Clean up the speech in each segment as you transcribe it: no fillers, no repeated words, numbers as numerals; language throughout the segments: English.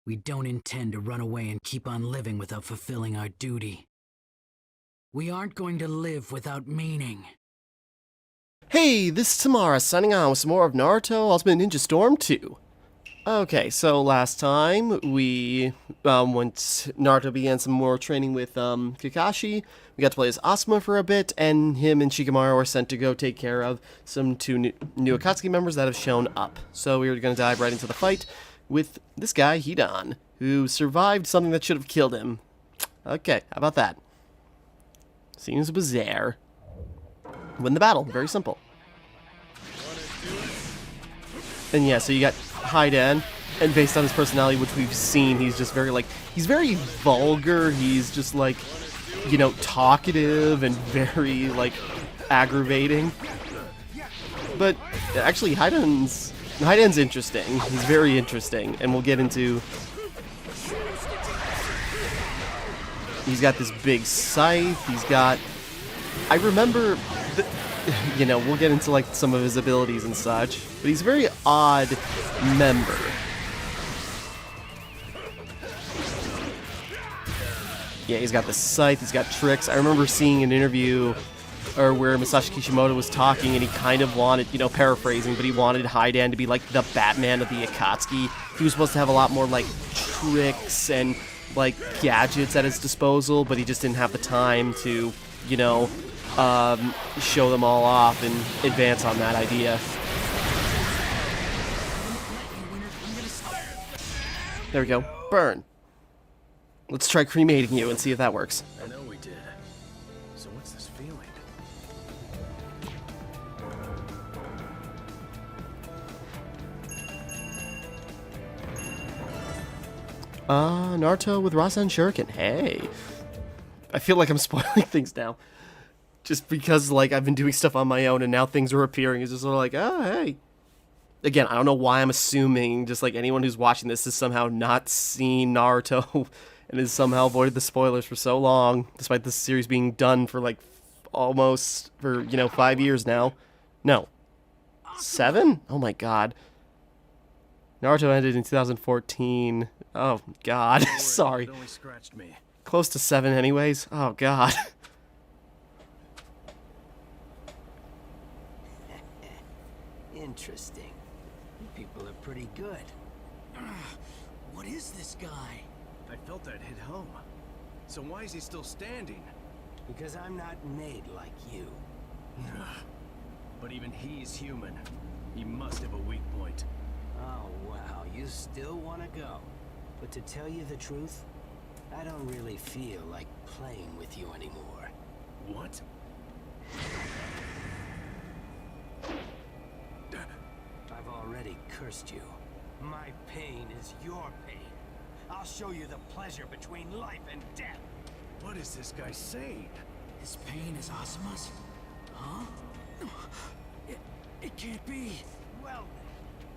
We don't intend to run away and keep on living without fulfilling our duty. We aren't going to live without meaning. Hey, this is Timmara signing on with some more of Naruto Ultimate Ninja Storm 2. Okay, so last time Naruto began some more training with Kakashi, we got to play as Asuma for a bit, and him and Shikamaru were sent to go take care of some two new Akatsuki members that have shown up. So we were going to dive right into the fight with this guy, Hidan, who survived something that should have killed him. Okay, how about that? Seems bizarre. Win the battle, very simple. And yeah, so you got Hidan, and based on his personality, which we've seen, he's just very, he's very vulgar, he's just, talkative and very, aggravating. But, actually, Hidan's interesting. He's very interesting, and we'll get into... He's got this big scythe, he's got... I remember... we'll get into, some of his abilities and such, but he's a very odd member. Yeah, he's got the scythe, he's got tricks. I remember seeing an interview where Masashi Kishimoto was talking, and he kind of wanted, paraphrasing, but he wanted Hidan to be like the Batman of the Akatsuki. He was supposed to have a lot more, tricks and, gadgets at his disposal, but he just didn't have the time to, show them all off and advance on that idea. There we go. Burn. Let's try cremating you and see if that works. I know we did. So what's this feeling? Naruto with Rasen Shuriken. Hey. I feel like I'm spoiling things now. Just because, I've been doing stuff on my own and now things are appearing. It's just sort of oh, hey. Again, I don't know why I'm assuming just, anyone who's watching this has somehow not seen Naruto and has somehow avoided the spoilers for so long, despite this series being done for, almost, for, 5 years now. No. 7? Oh my god. Naruto ended in 2014. Oh god. Sorry. It only scratched me. Close to 7 anyways. Oh god. Interesting. You people are pretty good. What is this guy? I felt that hit home. So why is he still standing? Because I'm not made like you. But even he's human. He must have a weak point. Oh, wow. You still want to go. But to tell you the truth, I don't really feel like playing with you anymore. What? I've already cursed you. My pain is your pain. I'll show you the pleasure between life and death. What is this guy saying? His pain is Asuma's? Huh? It can't be. Well,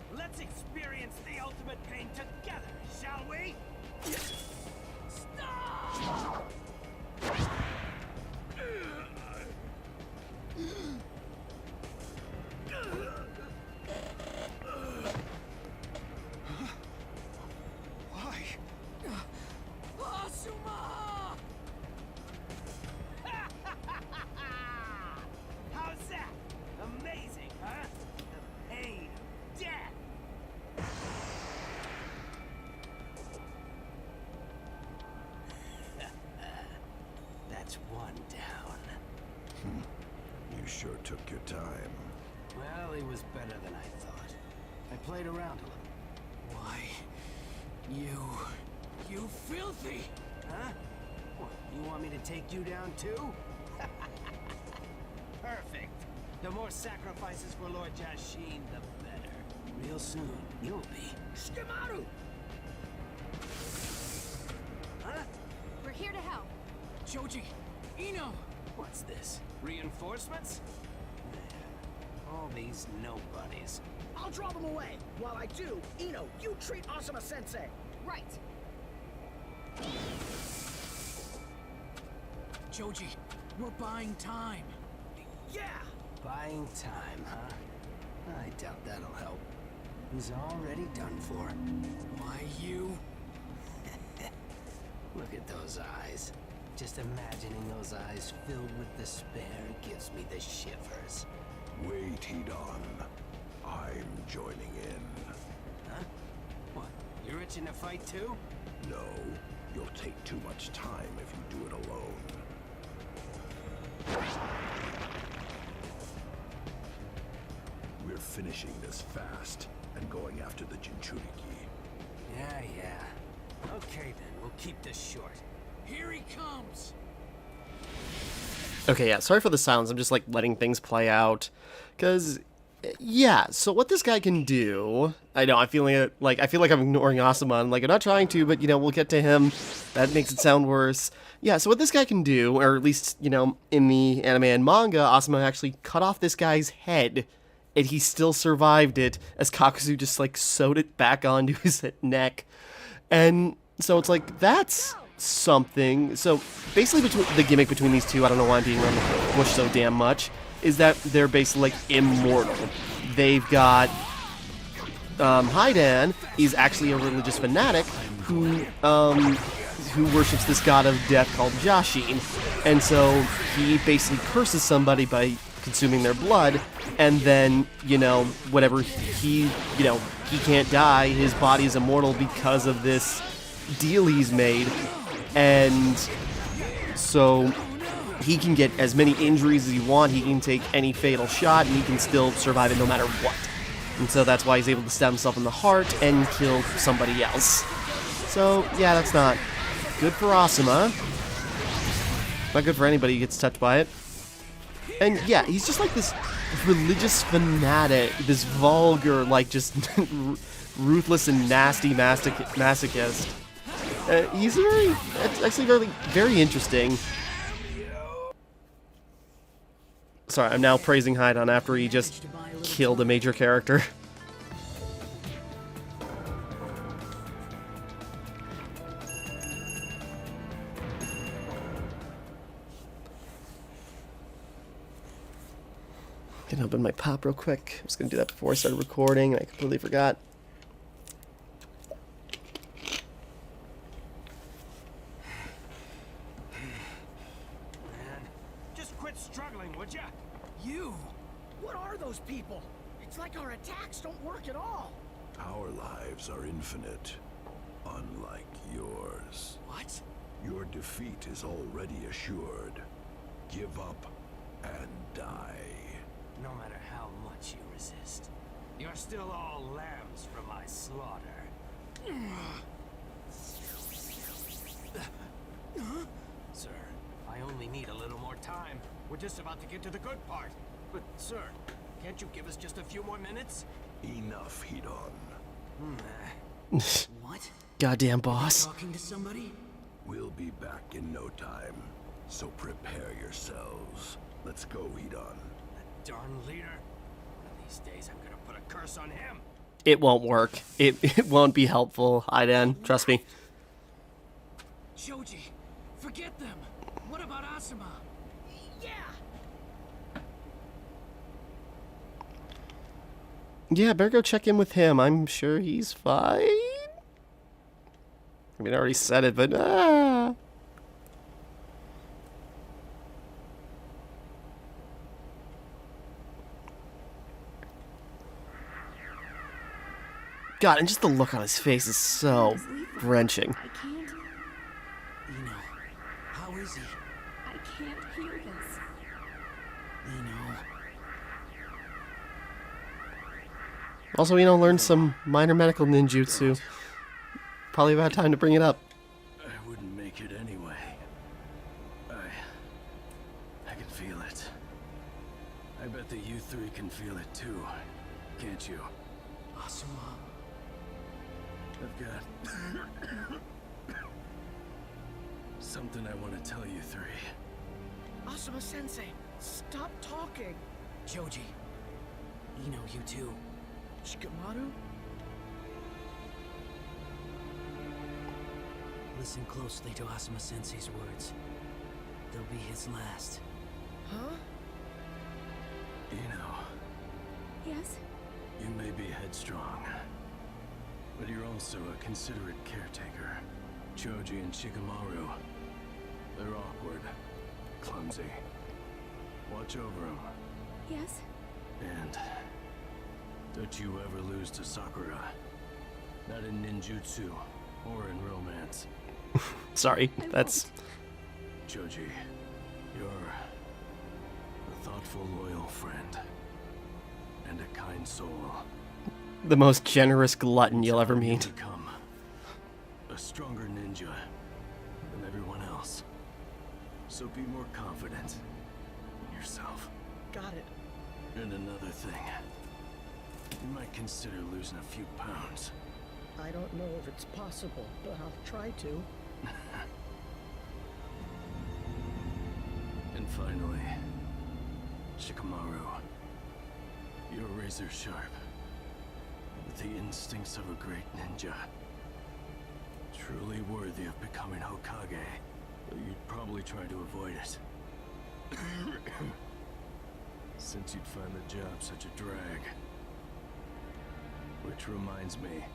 then, let's experience the ultimate pain together, shall we? Stop! Why? Asuma! How's that? Amazing, huh? The pain of death. That's one down. You sure took your time. Well, he was better than I thought. I played around a little. Why? You filthy! Huh? What, you want me to take you down too? Perfect. The more sacrifices for Lord Jashin, the better. Real soon, you'll be Shikamaru! Huh? We're here to help. Choji! Ino! What's this? Reinforcements? All these nobodies. I'll draw them away. While I do, Ino, you treat Asuma-sensei. Right. Choji, we're buying time. Yeah! Buying time, huh? I doubt that'll help. He's already done for. Why you? those eyes. Just imagining those eyes filled with despair gives me the shivers. Wait, Hedon. I'm joining in. Huh? What? You're itching to fight too? No, you'll take too much time if you do it alone. We're finishing this fast and going after the Jinchuriki. Yeah. Okay then, we'll keep this short. Here he comes! Okay, yeah, sorry for the silence. I'm just, like, letting things play out. Because, yeah, so what this guy can do... I know, I feel like I'm ignoring Asuma, and, like, I'm not trying to, but, you know, we'll get to him. That makes it sound worse. Yeah, so what this guy can do, or at least, you know, in the anime and manga, Asuma actually cut off this guy's head, and he still survived it, as Kakuzu just, like, sewed it back onto his neck. And so it's like, that's something. So basically the gimmick between these two, I don't know why I'm being around the bush so damn much, is that they're basically like immortal. They've got Hidan is actually a religious fanatic who worships this god of death called Jashin, and so he basically curses somebody by consuming their blood, and then, you know, whatever he can't die, his body is immortal because of this deal he's made, and so he can get as many injuries as he wants, he can take any fatal shot, and he can still survive it no matter what. And so that's why he's able to stab himself in the heart and kill somebody else. So, yeah, that's not good for Asuma. Not good for anybody who gets touched by it. And yeah, he's just like this religious fanatic, this vulgar, like just ruthless and nasty masochist. He's actually very interesting. Sorry, I'm now praising Hidan after he just killed a major character. Gonna open my pop real quick. I was gonna do that before I started recording, and I completely forgot. Man, just quit struggling, would ya? You! What are those people? It's like our attacks don't work at all. Our lives are infinite, unlike yours. What? Your defeat is already assured. Give up and die. No matter how much you resist, you're still all lambs for my slaughter. Sir, I only need a little more time. We're just about to get to the good part. But, sir, can't you give us just a few more minutes? Enough, Hedon. What? Goddamn boss. Talking to somebody? We'll be back in no time, so prepare yourselves. Let's go, Hedon. Darn leader. One of these days I'm gonna put a curse on him. It won't work. It won't be helpful, Hidan. Trust me. Shoji, forget them. What about Asuma? Yeah. Yeah, better go check in with him. I'm sure he's fine. I mean, I already said it, but God, and just the look on his face is so wrenching. I can't. Ino, how is he? I can't hear this. Ino. Also, learned some minor medical ninjutsu. Probably about time to bring it up. I wouldn't make it anyway. I can feel it. I bet that you three can feel it too, can't you? Asuma. I've got something I want to tell you three. Asuma-sensei, stop talking. Shoji. Ino, you too. Shikamaru? Listen closely to Asuma-sensei's words. They'll be his last. Huh? Yes? You may be headstrong, but you're also a considerate caretaker. Choji and Shikamaru, They're awkward, clumsy. Watch over them. Yes? And don't you ever lose to Sakura. Not in ninjutsu or in romance. Sorry, that's... Choji, you're a thoughtful, loyal friend. And a kind soul. the most generous glutton you'll ever meet. Become a stronger ninja than everyone else. So be more confident in yourself. Got it. And another thing. You might consider losing a few pounds. I don't know if it's possible, but I'll try to. And finally, Shikamaru. You're razor sharp. With the instincts of a great ninja. Truly worthy of becoming Hokage. Though you'd probably try to avoid it. Since you'd find the job such a drag. Which reminds me.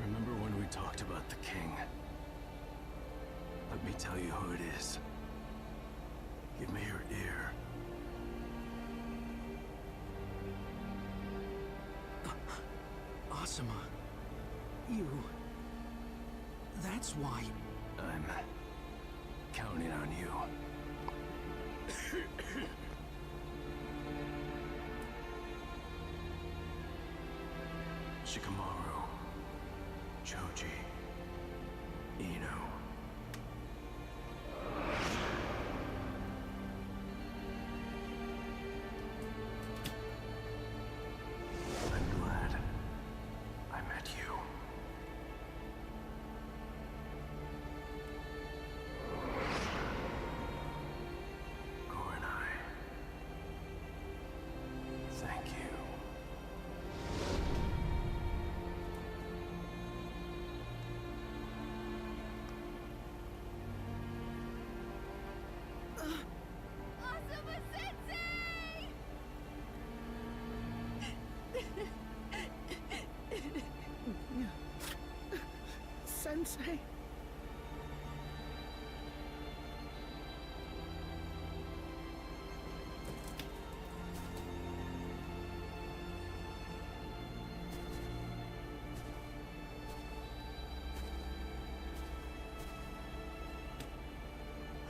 Remember when we talked about the king? Let me tell you who it is. Give me your ear. Asuma, you... That's why... I'm counting on you. Shikamaru, Choji, Ino. I'm glad I met you. Koronai. Thank you. Sensei.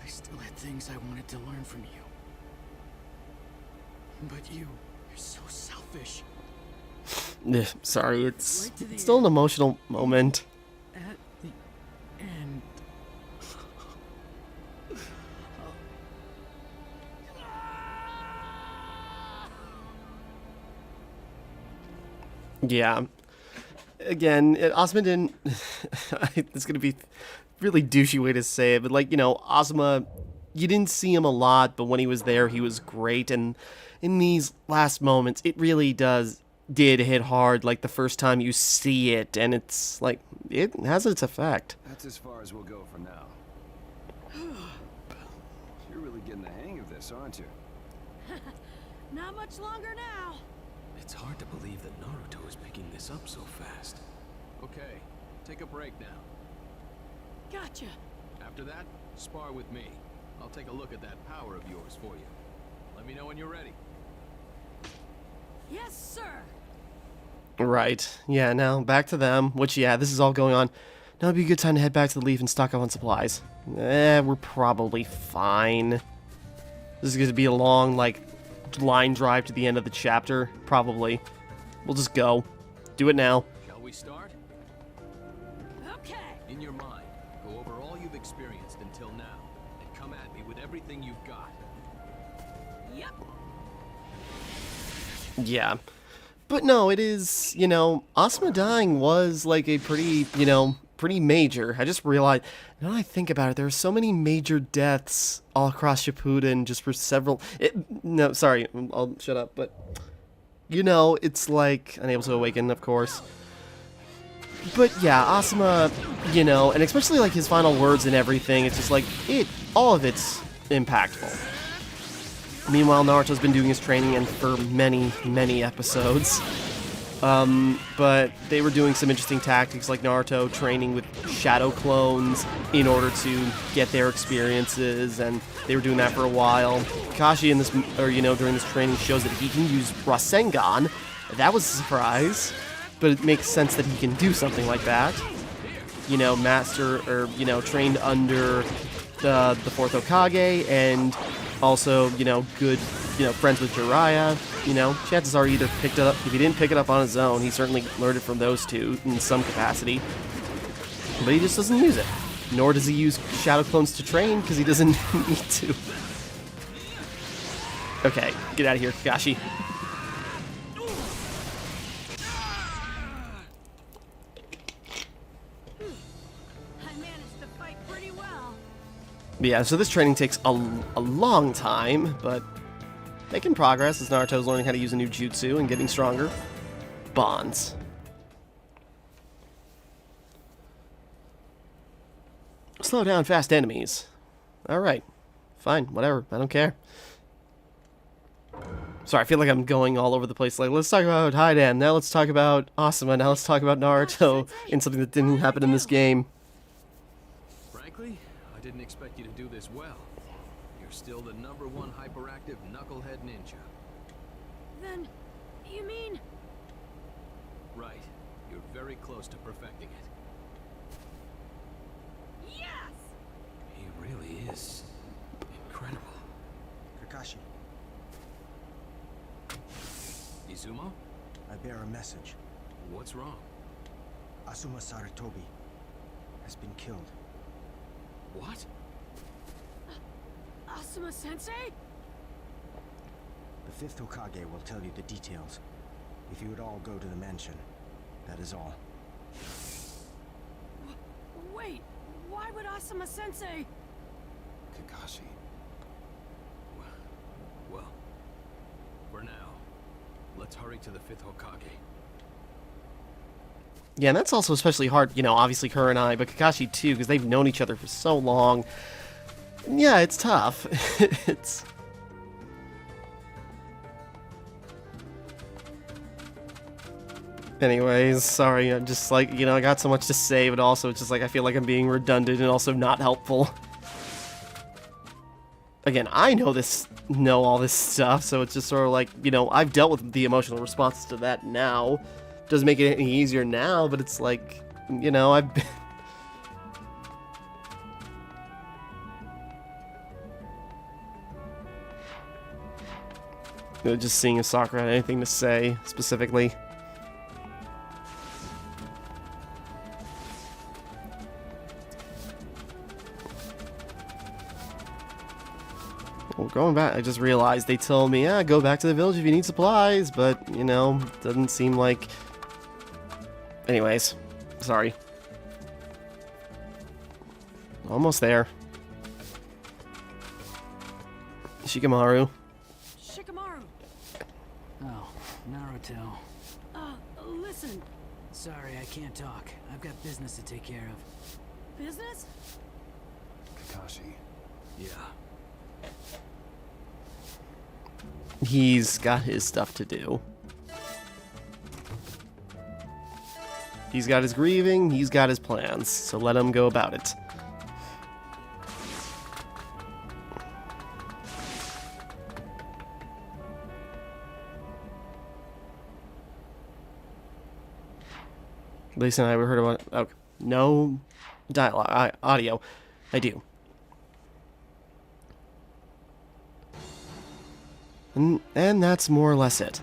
I still had things I wanted to learn from you. But you're so selfish. Sorry, it's still an emotional moment. At the end... Yeah. Again, Asuma didn't... it's gonna be really douchey way to say it, but like, you know, Asuma, you didn't see him a lot, but when he was there, he was great, and in these last moments, it really did hit hard, like the first time you see it, and it's like, it has its effect. That's as far as we'll go for now. You're really getting the hang of this, aren't you? Not much longer now. It's hard to believe that Naruto is picking this up so fast. Okay, take a break now. Gotcha. After that, spar with me. I'll take a look at that power of yours for you. Let me know when you're ready. Yes, sir. Right. Yeah, now back to them, which, yeah, this is all going on. Now would be a good time to head back to the Leaf and stock up on supplies. We're probably fine. This is going to be a long, like, line drive to the end of the chapter, probably. We'll just go. Do it now. Shall we start? Okay. In your mind, go over all you've experienced until now, and come at me with everything you've got. Yep. Yeah. But no, it is, you know, Asuma dying was like a pretty, you know, pretty major. I just realized, now that I think about it, there are so many major deaths all across Shippuden just for several... no, sorry, I'll shut up, but... You know, it's like... Unable to awaken, of course. But yeah, Asuma, you know, and especially like his final words and everything, it's just like, all of it's impactful. Meanwhile, Naruto's been doing his training and for many, many episodes. But they were doing some interesting tactics, like Naruto training with shadow clones in order to get their experiences, and they were doing that for a while. Kakashi in this, during this training shows that he can use Rasengan. That was a surprise, but it makes sense that he can do something like that. Trained under the fourth Hokage, and also, good, friends with Jiraiya. Chances are he either picked it up, if he didn't pick it up on his own, he certainly learned it from those two in some capacity. But he just doesn't use it. Nor does he use shadow clones to train, because he doesn't need to. Okay, get out of here, Kakashi. Yeah, so this training takes a long time, but making progress as Naruto's learning how to use a new jutsu and getting stronger. Bonds. Slow down fast enemies. Alright. Fine, whatever. I don't care. Sorry, I feel like I'm going all over the place. Like, let's talk about Hidan, now let's talk about Asuma, now let's talk about Naruto in something that didn't happen in this game. Frankly, I didn't expect you to do this well. You're still the #1 hyperactive knucklehead ninja. Then, you mean... Right. You're very close to perfecting it. Yes! He really is incredible. Kakashi, Izumo? I bear a message. What's wrong? Asuma Sarutobi has been killed. What? Asuma-sensei? The 5th Hokage will tell you the details. If you would all go to the mansion, that is all. Wait, why would Asuma-sensei... Kakashi. Well, for now, let's hurry to the 5th Hokage. Yeah, and that's also especially hard, obviously her and I, but Kakashi too, because they've known each other for so long. Yeah, it's tough. It's... Anyways, sorry, I'm just like, I got so much to say, but also it's just like I feel like I'm being redundant and also not helpful. Again, I know all this stuff, so it's just sort of like, I've dealt with the emotional responses to that now. Doesn't make it any easier now, but it's like, I've been... Just seeing if Sakura had anything to say, specifically. Well, going back, I just realized they told me, yeah, go back to the village if you need supplies, but, doesn't seem like... Anyways, sorry. Almost there. Shikamaru. Shikamaru. Oh, Naruto. Listen. Sorry, I can't talk. I've got business to take care of. Business? Kakashi. Yeah. He's got his stuff to do. He's got his grieving, he's got his plans, so let him go about it. Lisa and I heard about... Okay, no dialogue, audio. I do. And that's more or less it.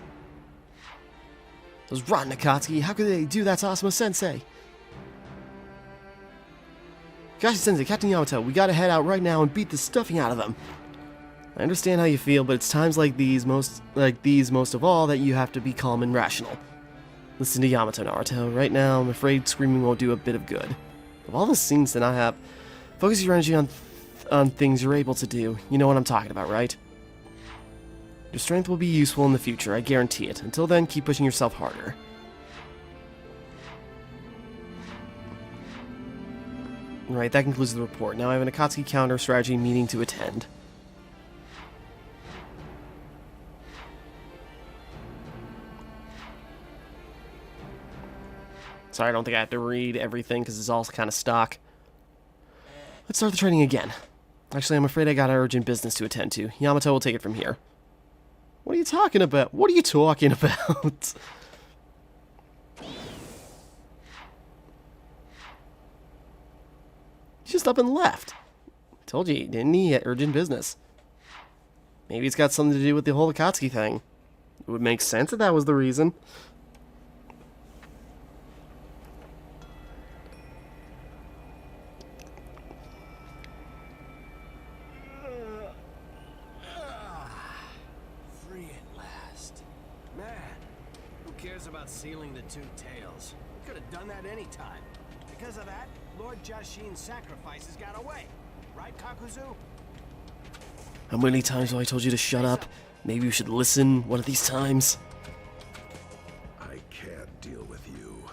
Those rotten Akatsuki, how could they do that to Asuma-sensei? Kakashi-sensei, Captain Yamato, we gotta head out right now and beat the stuffing out of them. I understand how you feel, but it's times like these most of all that you have to be calm and rational. Listen to Yamato, Naruto. Right now, I'm afraid screaming won't do a bit of good. Of all the scenes that I have, focus your energy on things you're able to do. You know what I'm talking about, right? Your strength will be useful in the future, I guarantee it. Until then, keep pushing yourself harder. Right, that concludes the report. Now I have an Akatsuki counter strategy meeting to attend. Sorry, I don't think I have to read everything because it's all kind of stock. Let's start the training again. Actually, I'm afraid I got urgent business to attend to. Yamato will take it from here. What are you talking about? What are you talking about? He's just up and left. Told you, didn't he? Urgent business. Maybe it's got something to do with the whole Akatsuki thing. It would make sense if that was the reason. Free at last. Man, who cares about sealing the two tails? We could have done that any time. Because of that, Lord Jashin's sacrifices got away. Right, Kakuzu? How many times have I told you to shut up? Maybe you should listen one of these times. I can't deal with you.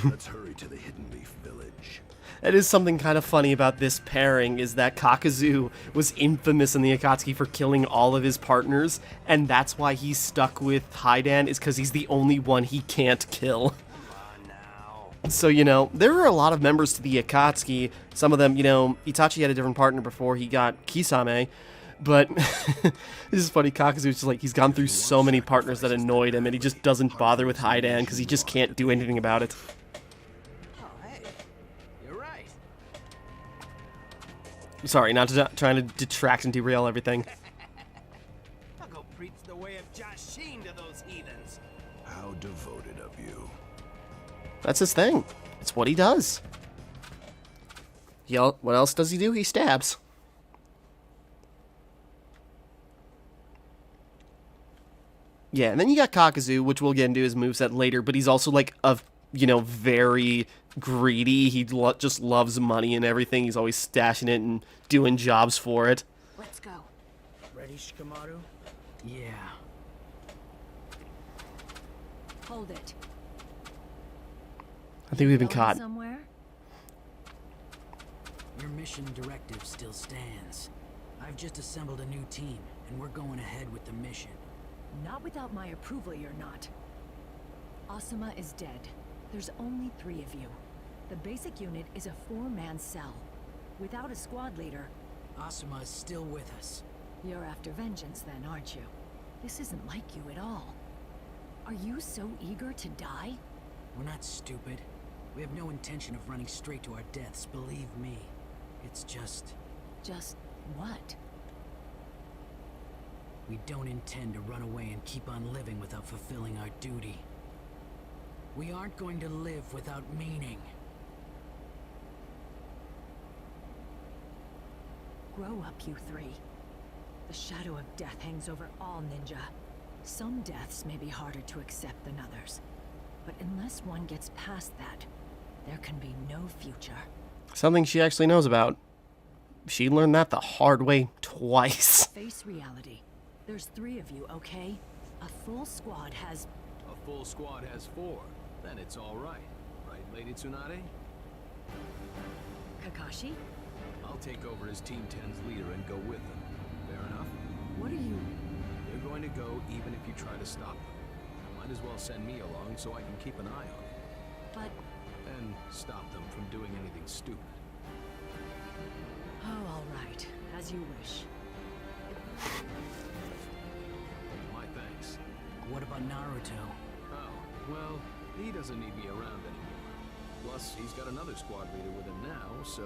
Let's hurry to the Hidden Leaf Village. That is something kind of funny about this pairing, is that Kakuzu was infamous in the Akatsuki for killing all of his partners, and that's why he's stuck with Hidan, is because he's the only one he can't kill. So, you know, there are a lot of members to the Akatsuki. Some of them, you know, Itachi had a different partner before he got Kisame. But this is funny, Kakuzu's just like, he's gone through so many partners that annoyed him, and he just doesn't bother with Hidan because he just can't do anything about it. Oh, hey. You're right. Sorry, not trying to detract and derail everything. I'll go preach the way of Jashin to those heathens. How devoted of you. That's his thing. It's what he does. What else does he do? He stabs. Yeah, and then you got Kakuzu, which we'll get into his moveset later, but he's also like a, you know, very greedy. He just loves money and everything. He's always stashing it and doing jobs for it. Let's go. Ready, Shikamaru? Yeah. Hold it. I think we've been Going caught. somewhere? Your mission directive still stands. I've just assembled a new team, and we're going ahead with the mission. Not without my approval, you're not. Asuma is dead. There's only 3 of you. The basic unit is a 4-man cell. Without a squad leader... Asuma is still with us. You're after vengeance then, aren't you? This isn't like you at all. Are you so eager to die? We're not stupid. We have no intention of running straight to our deaths, believe me. It's just... Just what? We don't intend to run away and keep on living without fulfilling our duty. We aren't going to live without meaning. Grow up, you 3. The shadow of death hangs over all ninja. Some deaths may be harder to accept than others. But unless one gets past that, there can be no future. Something she actually knows about. She learned that the hard way twice. Face reality. There's 3 of you, okay? A full squad has... A full squad has 4. Then it's all right. Right, Lady Tsunade? Kakashi? I'll take over as Team 10's leader and go with them. Fair enough? What are you... They're going to go even if you try to stop them. Might as well send me along so I can keep an eye on them. But... And stop them from doing anything stupid. Oh, all right. As you wish. My thanks. What about Naruto? Oh, well, he doesn't need me around anymore. Plus, he's got another squad leader with him now, so...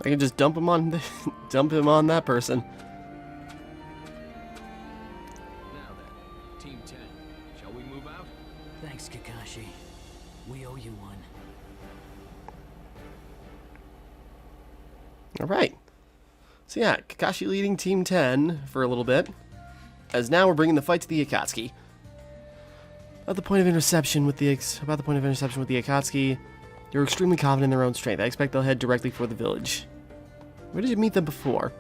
I can just dump him on that person. Now then, Team 10, shall we move out? Thanks, Kakashi. We owe you one. Alright. So yeah, Kakashi leading Team 10 for a little bit. As now we're bringing the fight to the Akatsuki. About the point of interception with the Akatsuki, they're extremely confident in their own strength. I expect they'll head directly for the village. Where did you meet them before?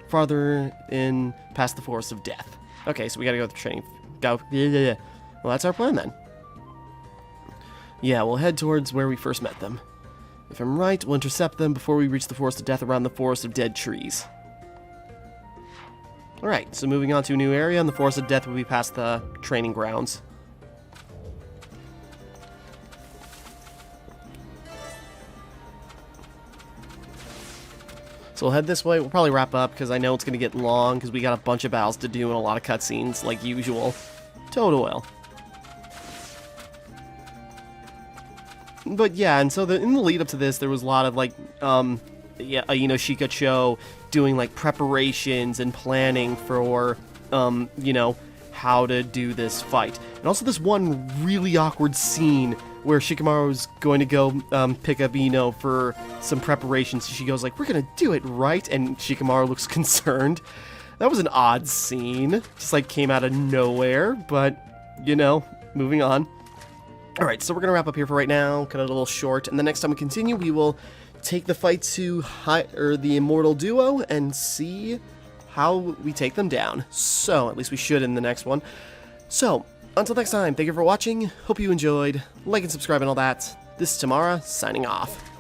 Farther in, past the Forest of Death. Okay, so we gotta go to the training. Go. Yeah. Well, that's our plan then. Yeah, we'll head towards where we first met them. If I'm right, we'll intercept them before we reach the Forest of Death around the Forest of Dead Trees. Alright, so moving on to a new area, and the Forest of Death will be past the training grounds. So we'll head this way. We'll probably wrap up because I know it's going to get long because we got a bunch of battles to do and a lot of cutscenes like usual. Toad oil. But yeah, and so in the lead up to this, there was a lot of like, Shikacho doing like preparations and planning for, how to do this fight. And also this one really awkward scene where Shikamaru's going to go pick up Ino for some preparations. She goes like, "We're gonna do it, right?" And Shikamaru looks concerned. That was an odd scene. Just like came out of nowhere, but, moving on. Alright, so we're gonna wrap up here for right now, kind of a little short, and the next time we continue, we will take the fight to the Immortal Duo and see how we take them down. So, at least we should in the next one. So, until next time, thank you for watching, hope you enjoyed, like and subscribe and all that. This is Timmara, signing off.